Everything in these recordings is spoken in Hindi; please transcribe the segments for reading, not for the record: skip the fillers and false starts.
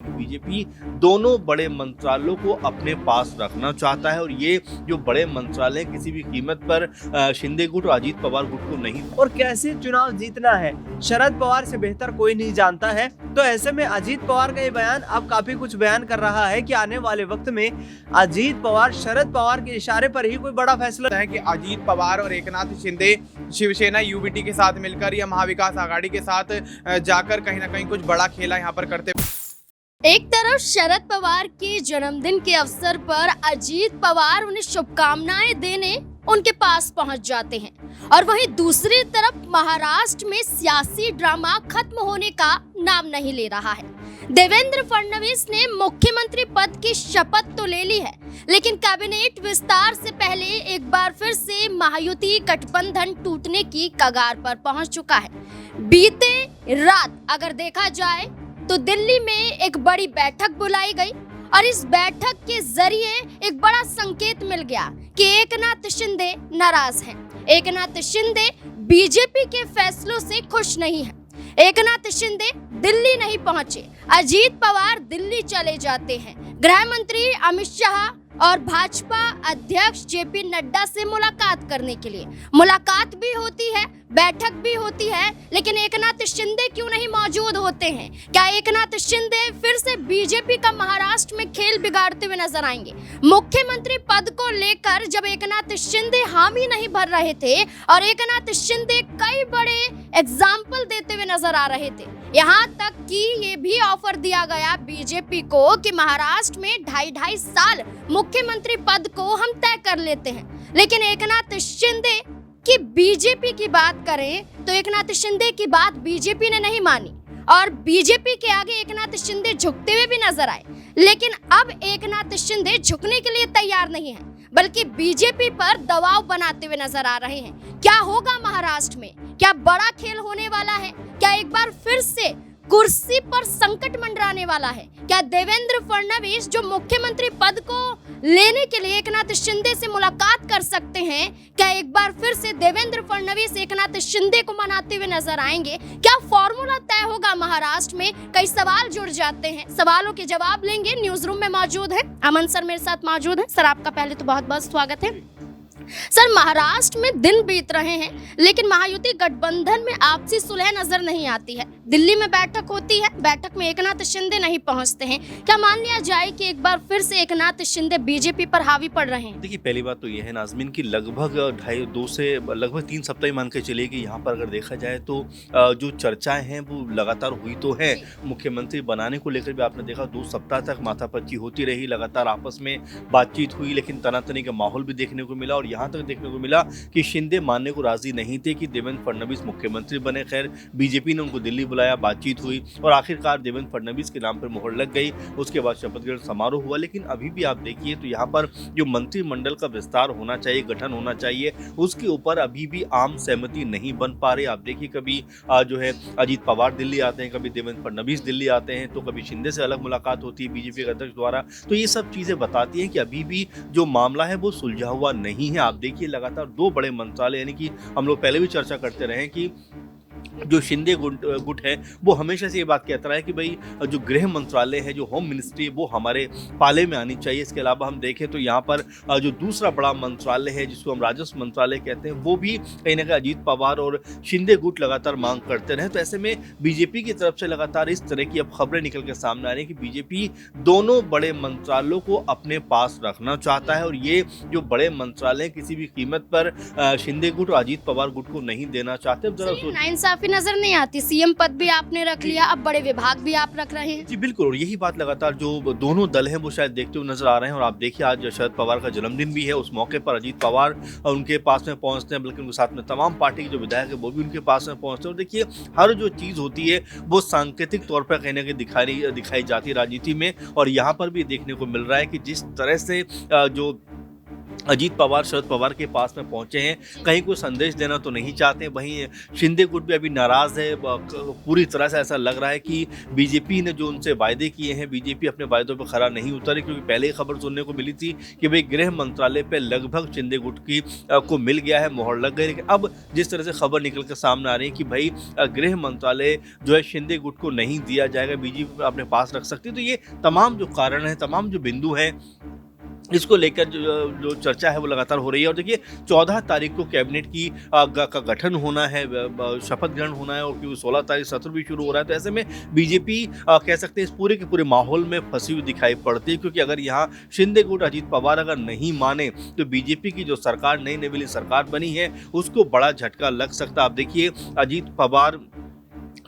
बीजेपी दोनों बड़े मंत्रालयों को अपने पास रखना चाहता है और ये जो बड़े मंत्रालय किसी भी कीमत पर शिंदे गुट और अजीत पवार गुट को नहीं। और कैसे चुनाव जीतना है शरद पवार से बेहतर कोई नहीं जानता है। तो ऐसे में अजीत पवार का ये बयान अब काफी कुछ बयान कर रहा है कि आने वाले वक्त में अजीत पवार शरद पवार के इशारे पर ही कोई बड़ा फैसला है कि अजीत पवार और एकनाथ शिंदे शिवसेना यूबीटी के साथ मिलकर या महाविकास आघाड़ी के साथ जाकर कहीं ना कहीं कुछ बड़ा खेला यहाँ पर करते। एक तरफ शरद पवार के जन्मदिन के अवसर पर अजीत पवार उन्हें शुभकामनाएं देने उनके पास पहुंच जाते हैं और वहीं दूसरी तरफ महाराष्ट्र में सियासी ड्रामा खत्म होने का नाम नहीं ले रहा है। देवेंद्र फडणवीस ने मुख्यमंत्री पद की शपथ तो ले ली है, लेकिन कैबिनेट विस्तार से पहले एक बार फिर से महायुति गठबंधन टूटने की कगार पर पहुंच चुका है। बीते रात अगर देखा जाए तो दिल्ली में एक बड़ी बैठक बुलाई गई और इस बैठक के जरिए एक बड़ा संकेत मिल गया कि एकनाथ शिंदे नाराज हैं। एकनाथ शिंदे बीजेपी के फैसलों से खुश नहीं हैं। एकनाथ शिंदे दिल्ली नहीं पहुंचे, अजीत पवार दिल्ली चले जाते हैं। गृह मंत्री अमित शाह और भाजपा अध्यक्ष जेपी नड्डा से मुलाकात करने के लिए मुलाकात भी होती है, बैठक भी होती है, लेकिन एकनाथ शिंदे क्यों नहीं मौजूद होते हैं? क्या एकनाथ शिंदे फिर से बीजेपी का महाराष्ट्र में खेल बिगाड़ते हुए नजर आएंगे? मुख्यमंत्री पद को लेकर जब एकनाथ शिंदे हामी नहीं भर रहे थे और एकनाथ शिंदे कई बड़े एग्जाम्पल देते हुए नजर आ रहे थे, यहाँ तक कि ये भी ऑफर दिया गया बीजेपी को कि महाराष्ट्र में 2.5 साल मुख्यमंत्री पद को हम तय कर लेते हैं। लेकिन एकनाथ शिंदे की बीजेपी की बात करें तो एकनाथ शिंदे की बात बीजेपी ने नहीं मानी और बीजेपी के आगे एकनाथ शिंदे झुकते हुए भी नजर आए। लेकिन अब एकनाथ शिंदे झुकने के लिए तैयार नहीं है, बल्कि बीजेपी पर दबाव बनाते हुए नजर आ रहे हैं। क्या होगा महाराष्ट्र में? क्या बड़ा खेल होने वाला है? क्या एक बार फिर से कुर्सी पर संकट मंडराने वाला है? क्या देवेंद्र फडणवीस जो मुख्यमंत्री पद को लेने के लिए एकनाथ शिंदे से मुलाकात कर सकते हैं, क्या एक बार फिर से देवेंद्र फडणवीस एकनाथ शिंदे को मनाते हुए नजर आएंगे? क्या फॉर्मूला तय होगा महाराष्ट्र में? कई सवाल जुड़ जाते हैं। सवालों के जवाब लेंगे। न्यूज रूम में मौजूद है अमन सर, मेरे साथ मौजूद है। सर, आपका पहले तो बहुत बहुत स्वागत है। सर, महाराष्ट्र में दिन बीत रहे हैं, लेकिन महायुति गठबंधन में आपसी सुलह नजर नहीं आती है। दिल्ली में बैठक होती है, बैठक में एकनाथ शिंदे नहीं पहुंचते हैं। क्या मान लिया जाए कि एक बार फिर से एकनाथ शिंदे बीजेपी पर हावी पड़ रहे हैं? देखिए, पहली बात तो यह है नाज़मीन की लगभग 2.5 से लगभग 3 सप्ताह मान के चलिए कि यहाँ पर अगर देखा जाए तो जो चर्चाएं हैं वो लगातार हुई तो है। मुख्यमंत्री बनाने को लेकर भी आपने देखा 2 सप्ताह तक माथापच्ची होती रही, लगातार आपस में बातचीत हुई, लेकिन तनातनी का माहौल भी देखने को मिला और यहाँ तक देखने को मिला कि शिंदे मानने को राजी नहीं थे कि देवेंद्र फडणवीस मुख्यमंत्री बने। खैर, बीजेपी ने उनको दिल्ली बुलाया, बातचीत हुई और आखिरकार देवेंद्र फडणवीस के नाम पर मुहर लग गई। उसके बाद शपथ ग्रहण समारोह हुआ। लेकिन अभी भी आप देखिए तो यहाँ पर जो मंत्रिमंडल का विस्तार होना चाहिए, गठन होना चाहिए, उसके ऊपर अभी भी आम सहमति नहीं बन पा रही। आप देखिए, कभी जो है अजीत पवार दिल्ली आते हैं, कभी देवेंद्र फडणवीस दिल्ली आते हैं, तो कभी शिंदे से अलग मुलाकात होती है बीजेपी के अध्यक्ष द्वारा। तो ये सब चीजें बताती हैं कि अभी भी जो मामला है वो सुलझा हुआ नहीं है। आप देखिए, लगातार 2 बड़े मंत्रालय, यानी कि हम लोग पहले भी चर्चा करते रहे कि जो शिंदे गुट है वो हमेशा से ये बात कहता रहा है कि भाई जो गृह मंत्रालय है, जो होम मिनिस्ट्री है, वो हमारे पाले में आनी चाहिए। इसके अलावा हम देखें तो यहाँ पर जो दूसरा बड़ा मंत्रालय है जिसको हम राजस्व मंत्रालय कहते हैं, वो भी कहीं ना कहीं अजीत पवार और शिंदे गुट लगातार मांग करते रहे। तो ऐसे में बीजेपी की तरफ से लगातार इस तरह की अब खबरें निकल के सामने आ रही है कि बीजेपी दोनों बड़े मंत्रालयों को अपने पास रखना चाहता है और ये जो बड़े मंत्रालय किसी भी कीमत पर शिंदे गुट और अजीत पवार गुट को नहीं देना चाहते। नाइंसाफी नजर नहीं आती। सीएम पद भी आपने रख लिया, अब बड़े विभाग भी आप रख रहे हैं। जी बिल्कुल, और यही बात लगातार जो दोनों दल हैं वो शायद देखते हुए नजर आ रहे हैं। और आप देखिए, आज शरद पवार का जन्मदिन भी है, उस मौके पर अजीत पवार उनके पास में पहुंचते हैं, बल्कि उनके साथ में तमाम पार्टी के जो विधायक है वो भी उनके पास में पहुंचते हैं। और देखिए, हर जो चीज होती है वो सांकेतिक तौर पर कहीं ना कहीं दिखाई जाती है राजनीति में। और यहाँ पर भी देखने को मिल रहा है कि जिस तरह से जो अजीत पवार शरद पवार के पास में पहुंचे हैं, कहीं कोई संदेश देना तो नहीं चाहते। वहीं शिंदे गुट भी अभी नाराज़ है, पूरी तरह से ऐसा लग रहा है कि बीजेपी ने जो उनसे वायदे किए हैं, बीजेपी अपने वायदों पर खरा नहीं उतरी, क्योंकि पहले ही खबर सुनने को मिली थी कि भाई गृह मंत्रालय पे लगभग शिंदे गुट की को मिल गया है, मोहर लग गई। लेकिन अब जिस तरह से खबर निकल कर सामने आ रही है कि भाई गृह मंत्रालय जो है शिंदे गुट को नहीं दिया जाएगा, बीजेपी अपने पास रख सकती है। तो ये तमाम जो कारण है, तमाम जो बिंदु हैं, इसको लेकर जो चर्चा है वो लगातार हो रही है। और देखिए 14 तारीख को कैबिनेट की का गठन होना है, शपथ ग्रहण होना है, और क्योंकि 16 तारीख सत्र भी शुरू हो रहा है। तो ऐसे में बीजेपी कह सकते हैं इस पूरे के पूरे माहौल में फंसी हुई दिखाई पड़ती है, क्योंकि अगर यहाँ शिंदे गुट अजीत पवार अगर नहीं माने तो बीजेपी की जो सरकार नई नवेली सरकार बनी है उसको बड़ा झटका लग सकता है। आप देखिए अजीत पवार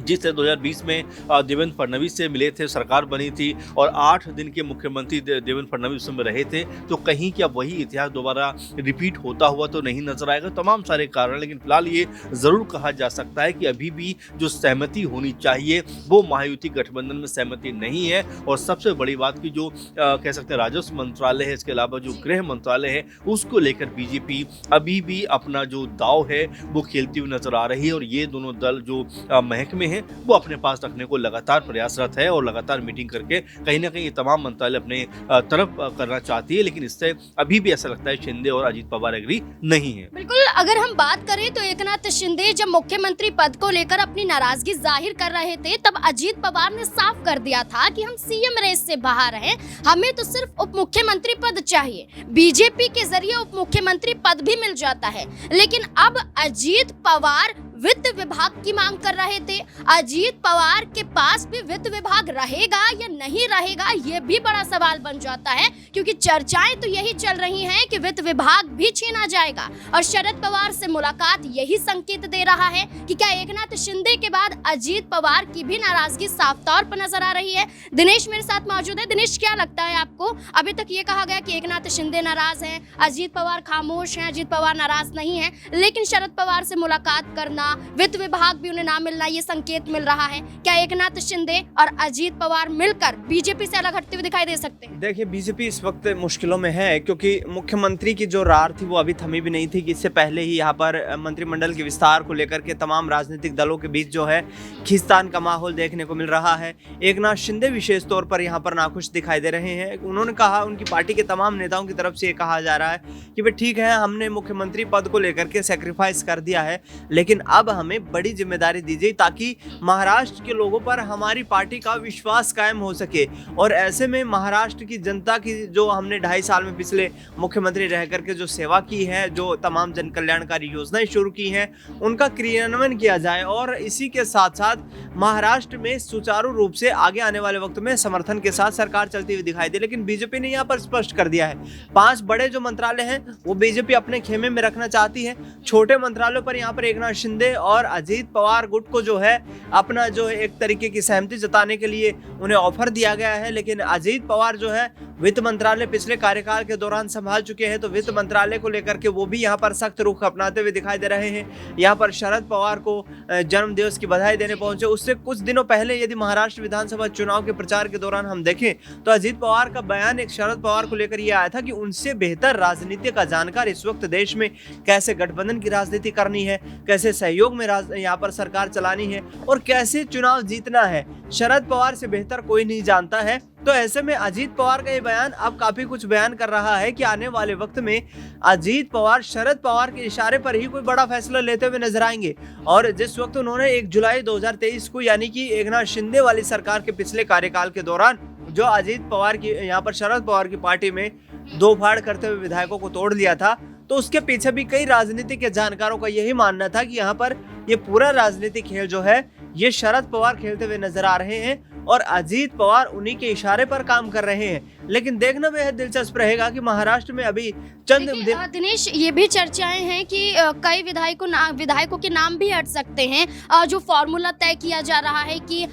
जिस 2020 में देवेंद्र फडणवीस से मिले थे, सरकार बनी थी और 8 दिन के मुख्यमंत्री देवेंद्र फडणवीस उसमें रहे थे, तो कहीं क्या वही इतिहास दोबारा रिपीट होता हुआ तो नहीं नजर आएगा। तमाम सारे कारण, लेकिन फिलहाल ये जरूर कहा जा सकता है कि अभी भी जो सहमति होनी चाहिए वो महायुति गठबंधन में सहमति नहीं है। और सबसे बड़ी बात की जो कह सकते हैं राजस्व मंत्रालय है, इसके अलावा जो गृह मंत्रालय है, उसको लेकर बीजेपी अभी भी अपना जो दाव है वो खेलती हुई नजर आ रही है। और ये दोनों दल जो महकमे हैं वो अपने पास रखने को लगातार प्रयासरत है और लगातार मीटिंग करके कहीं ना कहीं ये तमाम मंत्रालय अपने तरफ करना चाहती है। लेकिन इससे अभी भी ऐसा लगता है शिंदे और अजीत पवार एग्री नहीं है। बिल्कुल, अगर हम बात करें तो एकनाथ शिंदे जब मुख्यमंत्री पद को लेकर अपनी नाराजगी जाहिर कर रहे थे, तब अजीत पवार ने साफ कर दिया था कि हम सीएम रेस से बाहर हैं, हमें तो सिर्फ उप मुख्यमंत्री पद चाहिए। बीजेपी के जरिए उप मुख्यमंत्री पद भी मिल जाता है। लेकिन अब अजीत पवार वित्त विभाग की मांग कर रहे थे। अजीत पवार के पास भी वित्त विभाग रहेगा या नहीं रहेगा, ये भी बड़ा सवाल बन जाता है, क्योंकि चर्चाएं तो यही चल रही हैं कि वित्त विभाग भी छीना जाएगा। और शरद पवार से मुलाकात यही संकेत दे रहा है कि क्या एकनाथ शिंदे के बाद अजीत पवार की भी नाराजगी साफ तौर पर नजर आ रही है। दिनेश मेरे साथ मौजूद है। दिनेश, क्या लगता है आपको? अभी तक ये कहा गया कि एकनाथ शिंदे नाराज हैं, अजीत पवार खामोश हैं, अजीत पवार नाराज नहीं है, लेकिन शरद पवार से मुलाकात करना, वित्त विभाग भी उन्हें ना मिलना, ये संकेत मिल रहा है। क्या एकनाथ शिंदे और अजीत पवार मिलकर बीजेपी से अलग हटते हुए दिखाई दे सकते हैं? देखिए, बीजेपी इस वक्त मुश्किलों में है, क्योंकि मुख्यमंत्री की जो रार थी वो अभी थमी भी नहीं थी कि इससे पहले ही यहाँ पर मंत्रिमंडल के विस्तार को लेकर के तमाम राजनीतिक दलों के बीच जो है खींचतान का माहौल देखने को मिल रहा है। एकनाथ शिंदे विशेष तौर पर यहाँ पर नाखुश दिखाई दे रहे हैं। उन्होंने कहा, उनकी पार्टी के तमाम नेताओं की तरफ से ये कहा जा रहा है कि भाई ठीक है, हमने मुख्यमंत्री पद को लेकर के सेक्रीफाइस कर दिया है, लेकिन अब हमें बड़ी जिम्मेदारी दीजिए ताकि महाराष्ट्र के लोगों पर हमारी पार्टी का विश्वास कायम हो सके। और ऐसे में महाराष्ट्र की जनता की जो हमने 2.5 साल में पिछले मुख्यमंत्री रह करके जो सेवा की है, जो तमाम जन कल्याणकारी योजनाएं शुरू की हैं, उनका क्रियान्वयन किया जाए। और इसी के साथ साथ महाराष्ट्र में सुचारू रूप से आगे आने वाले वक्त में समर्थन के साथ सरकार चलती हुई दिखाई दे। लेकिन बीजेपी ने यहाँ पर स्पष्ट कर दिया है, 5 बड़े जो मंत्रालय हैं वो बीजेपी अपने खेमे में रखना चाहती है। छोटे मंत्रालयों पर यहाँ पर एकनाथ शिंदे और अजीत पवार गुट को जो है अपना जो एक तरीके की सहमति जताने के लिए उन्हें ऑफर दिया गया है। लेकिन अजीत पवार जो है वित्त मंत्रालय पिछले कार्यकाल के दौरान संभाल चुके हैं, तो वित्त मंत्रालय को लेकर के वो भी यहाँ पर सख्त रुख अपनाते हुए दिखाई दे रहे हैं। यहाँ पर शरद पवार को जन्मदिवस की बधाई देने पहुंचे। उससे कुछ दिनों पहले यदि महाराष्ट्र विधानसभा चुनाव के प्रचार के दौरान हम देखें तो अजीत पवार का बयान एक शरद पवार को लेकर यह आया था कि उनसे बेहतर राजनीति का जानकार इस वक्त देश में कैसे गठबंधन की राजनीति करनी है, कैसे सहयोग में यहाँ पर सरकार चलानी है और कैसे चुनाव जीतना है, शरद पवार से बेहतर कोई नहीं जानता है। तो ऐसे में अजीत पवार का ये बयान अब काफी कुछ बयान कर रहा है कि आने वाले वक्त में अजीत पवार शरद पवार के इशारे पर ही कोई बड़ा फैसला लेते हुए नजर आएंगे। और जिस वक्त उन्होंने 1 जुलाई 2023 को यानी कि एकनाथ शिंदे वाली सरकार के पिछले कार्यकाल के दौरान जो अजीत पवार की यहाँ पर शरद पवार की पार्टी में दो फाड़ करते हुए विधायकों को तोड़ दिया था, तो उसके पीछे भी कई राजनीतिक जानकारों का यही मानना था कि यहाँ पर ये पूरा राजनीतिक खेल जो है ये शरद पवार खेलते हुए नजर आ रहे हैं और अजीत पवार उन्हीं के इशारे पर काम कर रहे हैं। लेकिन देखना बेहद दिलचस्प रहेगा कि महाराष्ट्र में अभी चंद दिनेश, ये भी चर्चाएं हैं कि कई विधायकों के नाम भी हट सकते हैं। जो फॉर्मूला तय किया जा रहा है कि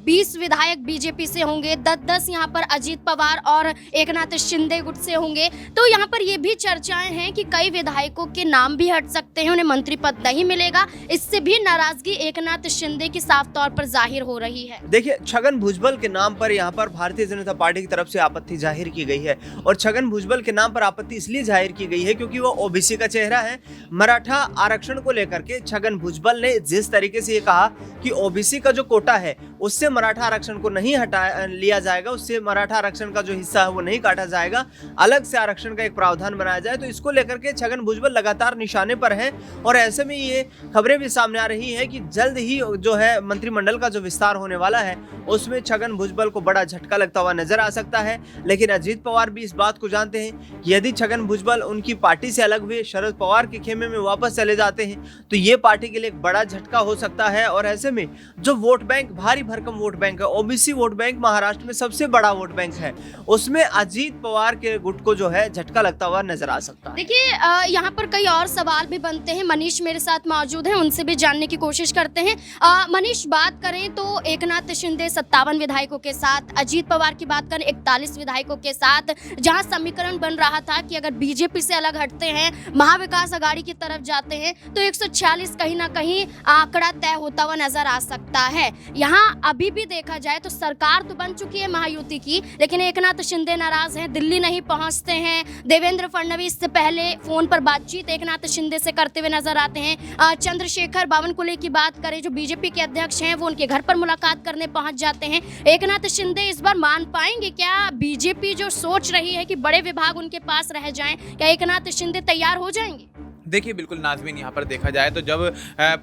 20 विधायक बीजेपी से होंगे, 10-10 यहाँ पर अजीत पवार और एकनाथ शिंदे गुट से होंगे। तो यहाँ पर ये भी चर्चाएं हैं कि कई विधायकों के नाम भी हट सकते हैं, उन्हें मंत्री पद नहीं मिलेगा। इससे भी नाराजगी एकनाथ शिंदे की साफ तौर पर जाहिर हो रही है। देखिए, छगन छगन भुजबल के नाम पर यहाँ पर भारतीय जनता पार्टी की तरफ से आपत्ति जाहिर की गई है। और छगन भुजबल के नाम पर आपत्ति इसलिए जाहिर की गई है क्योंकि वो ओबीसी का चेहरा है। मराठा आरक्षण को लेकर के छगन भुजबल ने जिस तरीके से ये कहा कि ओबीसी का जो कोटा है उससे मराठा आरक्षण को नहीं हटा लिया जाएगा, उससे मराठा आरक्षण का जो हिस्सा है वो नहीं काटा जाएगा, अलग से आरक्षण का एक प्रावधान बनाया जाए, तो इसको लेकर के छगन भुजबल लगातार निशाने पर हैं। और ऐसे में ये खबरें भी सामने आ रही है कि जल्द ही जो है मंत्रिमंडल का जो विस्तार होने वाला है उसमें छगन भुजबल को बड़ा झटका लगता हुआ नजर आ सकता है। लेकिन अजीत पवार भी इस बात को जानते हैं कि यदि छगन भुजबल उनकी पार्टी से अलग हुए, शरद पवार के खेमे में वापस चले जाते हैं तो ये पार्टी के लिए एक बड़ा झटका हो सकता है। और ऐसे में जो वोट बैंक, भारी भरकम वोट बैंक है, ओबीसी वोट बैंक महाराष्ट्र में सबसे बड़ा वोट बैंक है, उसमें अजीत पवार के गुट को जो है झटका लगता हुआ नजर आ सकता है। देखिए यहाँ पर कई और सवाल भी बनते हैं। मनीष मेरे साथ मौजूद हैं, उनसे भी जानने की कोशिश करते हैं। मनीष, बात करें तो एकनाथ शिंदे 57 विधायकों के साथ, अजीत पवार की बात करें 41 विधायकों के साथ, जहां समीकरण बन रहा था कि अगर बीजेपी से अलग हटते हैं, महाविकास आघाड़ी की तरफ जाते हैं तो 146 कहीं ना कहीं आंकड़ा तय होता हुआ नजर आ सकता है। यहाँ अभी भी देखा जाए तो सरकार तो बन चुकी है महायुति की, लेकिन एकनाथ शिंदे नाराज हैं, दिल्ली नहीं पहुंचते हैं। देवेंद्र फडणवीस से पहले फोन पर बातचीत एकनाथ शिंदे से करते हुए नजर आते हैं। चंद्रशेखर बावनकुले की बात करें, जो बीजेपी के अध्यक्ष हैं, वो उनके घर पर मुलाकात करने पहुंच जाते हैं। एकनाथ शिंदे इस बार मान पाएंगे क्या? बीजेपी जो सोच रही है कि बड़े विभाग उनके पास रह जाएं, क्या एकनाथ शिंदे तैयार हो जाएंगे? देखिए, बिल्कुल नाज़मीन, यहाँ पर देखा जाए तो जब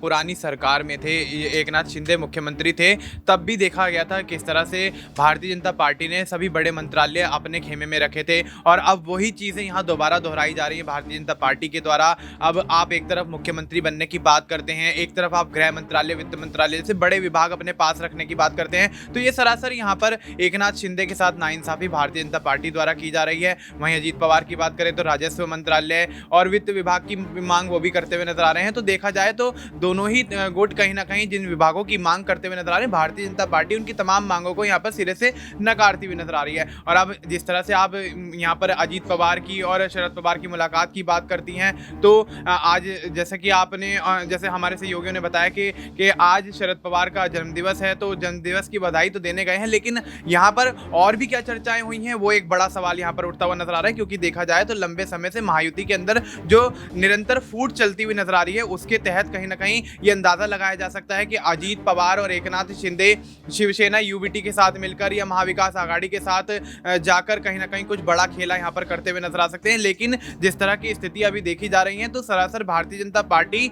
पुरानी सरकार में थे, एकनाथ शिंदे मुख्यमंत्री थे, तब भी देखा गया था किस तरह से भारतीय जनता पार्टी ने सभी बड़े मंत्रालय अपने खेमे में रखे थे। और अब वही चीज़ें यहाँ दोबारा दोहराई जा रही हैं भारतीय जनता पार्टी के द्वारा। अब आप एक तरफ मुख्यमंत्री बनने की बात करते हैं, एक तरफ आप गृह मंत्रालय, वित्त मंत्रालय जैसे बड़े विभाग अपने पास रखने की बात करते हैं। तो ये सरासर यहाँ पर एकनाथ शिंदे के साथ नाइंसाफ़ी भारतीय जनता पार्टी द्वारा की जा रही है। वहीं अजीत पवार की बात करें तो राजस्व मंत्रालय और वित्त विभाग की मांग वो भी करते हुए नजर आ रहे हैं। तो देखा जाए तो दोनों ही गुट कहीं ना कहीं जिन विभागों की मांग करते हुए नजर आ रहे हैं, भारतीय जनता पार्टी उनकी तमाम मांगों को यहाँ पर सिरे से नकारती हुई नजर आ रही है। और अब जिस तरह से आप यहाँ पर अजीत पवार की और शरद पवार की मुलाकात की बात करती हैं, तो आज जैसे कि आपने, जैसे हमारे सहयोगियों ने बताया कि आज शरद पवार का जन्मदिवस है, तो जन्मदिवस की बधाई तो देने गए हैं, लेकिन यहाँ पर और भी क्या चर्चाएं हुई हैं, वो एक बड़ा सवाल यहाँ पर उठता हुआ नजर आ रहा है। क्योंकि देखा जाए तो लंबे समय से महायुति के अंदर जो निरंतर फूट चलती हुई नजर आ रही है, उसके तहत कहीं ना कहीं ये अंदाजा लगाया जा सकता है कि अजीत पवार और एकनाथ शिंदे शिवसेना यूबीटी के साथ मिलकर या महाविकास आघाड़ी के साथ जाकर कहीं ना कहीं कुछ बड़ा खेला यहाँ पर करते हुए नजर आ सकते हैं। लेकिन जिस तरह की स्थिति अभी देखी जा रही है, तो सरासर भारतीय जनता पार्टी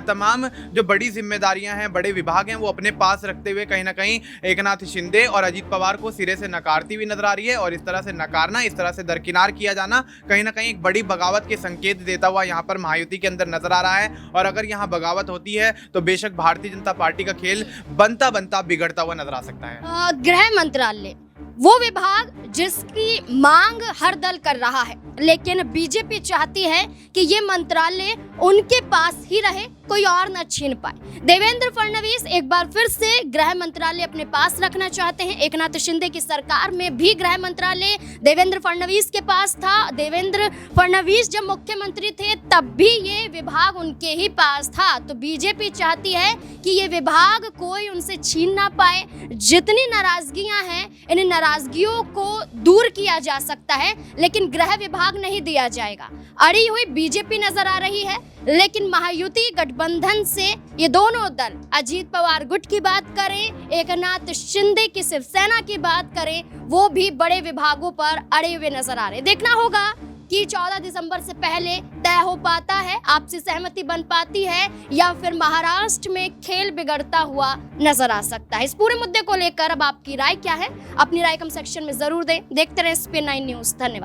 तमाम जो बड़ी जिम्मेदारियां हैं, बड़े विभाग हैं, वो अपने पास रखते हुए कहीं ना कहीं एकनाथ शिंदे और अजीत पवार को सिरे से नकारती हुई नजर आ रही है। और इस तरह से नकारना, इस तरह से दरकिनार किया जाना कहीं ना कहीं एक बड़ी बगावत के संकेत देता हुआ यहाँ पर महायुति के अंदर नजर आ रहा है। और अगर यहाँ बगावत होती है तो बेशक भारतीय जनता पार्टी का खेल बनता बनता बिगड़ता हुआ नजर आ सकता है। गृह मंत्रालय वो विभाग जिसकी मांग हर दल कर रहा है, लेकिन बीजेपी चाहती है कि ये मंत्रालय उनके पास ही रहे, कोई और न छीन पाए। देवेंद्र फडणवीस एक बार फिर से गृह मंत्रालय अपने पास रखना चाहते हैं। एकनाथ शिंदे की सरकार में भी गृह मंत्रालय देवेंद्र फडणवीस के पास था। देवेंद्र फडणवीस जब मुख्यमंत्री थे तब भी ये विभाग उनके ही पास था। तो बीजेपी चाहती है कि ये विभाग कोई उनसे छीन ना पाए। जितनी नाराजगियां हैं, इन नाराजगियों को दूर किया जा सकता है, लेकिन गृह विभाग नहीं दिया जाएगा। अड़ी हुई बीजेपी नजर आ रही है, लेकिन महायुति गठबंधन से ये दोनों दल, अजीत पवार गुट की बात करें, एकनाथ शिंदे की शिवसेना की बात करें, वो भी बड़े विभागों पर अड़े हुए नजर आ रहे। देखना होगा कि 14 दिसंबर से पहले तय हो पाता है, आपसी सहमति बन पाती है, या फिर महाराष्ट्र में खेल बिगड़ता हुआ नजर आ सकता है। इस पूरे मुद्दे को लेकर अब आपकी राय क्या है? अपनी राय कमेंट सेक्शन में जरूर दें। देखते रहें स्पिन 9 न्यूज़। धन्यवाद।